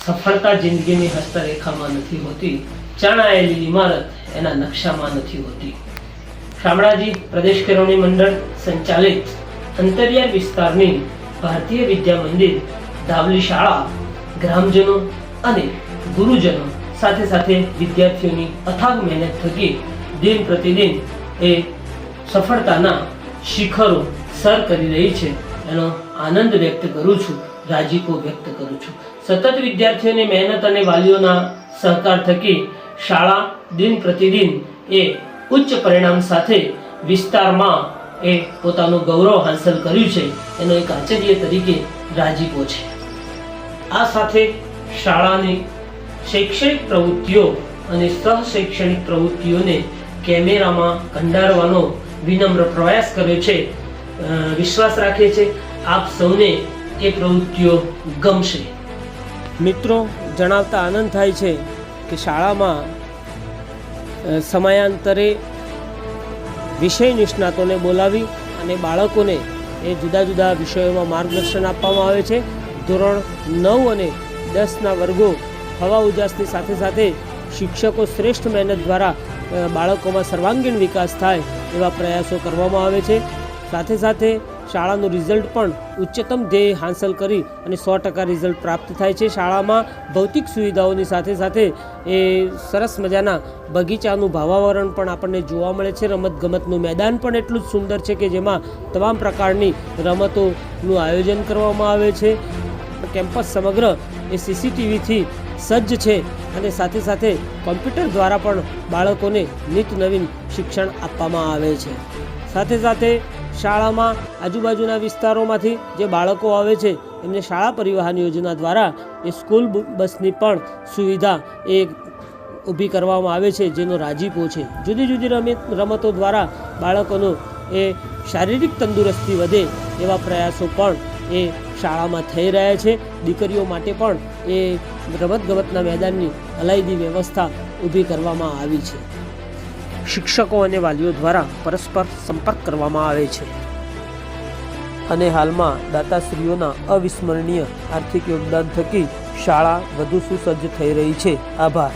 સફળતા જિંદગીની હસ્તરેખામાં નથી હોતી, ચણાયેલી ઇમારત એના નકશામાં નથી હોતી. શામળાજી પ્રદેશ કેળવણી મંડળ સંચાલિત અંતરિયાળ વિસ્તારની ભારતીય વિદ્યા મંદિર ધાવલી શાળા ગ્રામજનો અને ગુરુજનો સાથે સાથે વિદ્યાર્થીઓની અથાગ મહેનત થકી દિન પ્રતિદિન એ સફળતાના શિખરો સર કરી રહી છે. એનો આનંદ વ્યક્ત કરું છું, રાજીપો વ્યક્ત કરું છું. સતત વિદ્યાર્થીઓની મહેનત અને વાલીઓના સહકાર થકી શાળા દિન પ્રતિદિન એ ઉચ્ચ પરિણામ સાથે વિસ્તારમાં એ પોતાનું ગૌરવ હાંસલ કર્યું છે. એનો એક આચાર્ય તરીકે રાજીપો છે. આ સાથે શાળાની શૈક્ષણિક પ્રવૃત્તિઓ અને સહશૈક્ષણિક પ્રવૃત્તિઓને કેમેરામાં કંડારવાનો વિનમ્ર પ્રયાસ કર્યો છે. વિશ્વાસ રાખે છે આપ સૌને એ પ્રવૃત્તિઓ ગમશે. મિત્રો, જણાવતા આનંદ થાય છે કે શાળામાં સમયાંતરે વિષય નિષ્ણાતોને બોલાવી અને બાળકોને એ જુદા જુદા વિષયોમાં માર્ગદર્શન આપવામાં આવે છે. ધોરણ 9 અને 10ના વર્ગો હવા ઉજાસની સાથે સાથે શિક્ષકો શ્રેષ્ઠ મહેનત દ્વારા બાળકોમાં સર્વાંગીણ વિકાસ થાય એવા પ્રયાસો કરવામાં આવે છે. સાથે સાથે શાળાનું રિઝલ્ટ પણ ઉચ્ચતમ ધ્યેય હાંસલ કરી અને 100% રિઝલ્ટ પ્રાપ્ત થાય છે. શાળામાં ભૌતિક સુવિધાઓની સાથે સાથે એ સરસ મજાના બગીચાનું ભાવાવરણ પણ આપણને જોવા મળે છે. રમતગમતનું મેદાન પણ એટલું જ સુંદર છે કે જેમાં તમામ પ્રકારની રમતોનું આયોજન કરવામાં આવે છે. કેમ્પસ સમગ્ર એ CCTVથી સજ્જ છે અને સાથે સાથે કોમ્પ્યુટર દ્વારા પણ બાળકોને નિત નવીન શિક્ષણ આપવામાં આવે છે. સાથે સાથે શાળામાં આજુબાજુના વિસ્તારોમાંથી જે બાળકો આવે છે એમને શાળા પરિવહન યોજના દ્વારા એ સ્કૂલ બસની પણ સુવિધા એ ઊભી કરવામાં આવે છે, જેનો રાજીપો છે. જુદી જુદી રમતો દ્વારા બાળકોનું એ શારીરિક તંદુરસ્તી વધે એવા પ્રયાસો પણ એ શાળામાં થઈ રહ્યા છે. દીકરીઓ માટે પણ એ રમતગમતના મેદાનની અલાયદી વ્યવસ્થા ઊભી કરવામાં આવી છે. શિક્ષકો અને વાલીઓ દ્વારા પરસ્પર સંપર્ક કરવામાં આવે છે અને હાલમાં દાતાશ્રીઓના અવિસ્મરણીય આર્થિક યોગદાન થકી શાળા વધુ સુસજ્જ થઈ રહી છે. આભાર.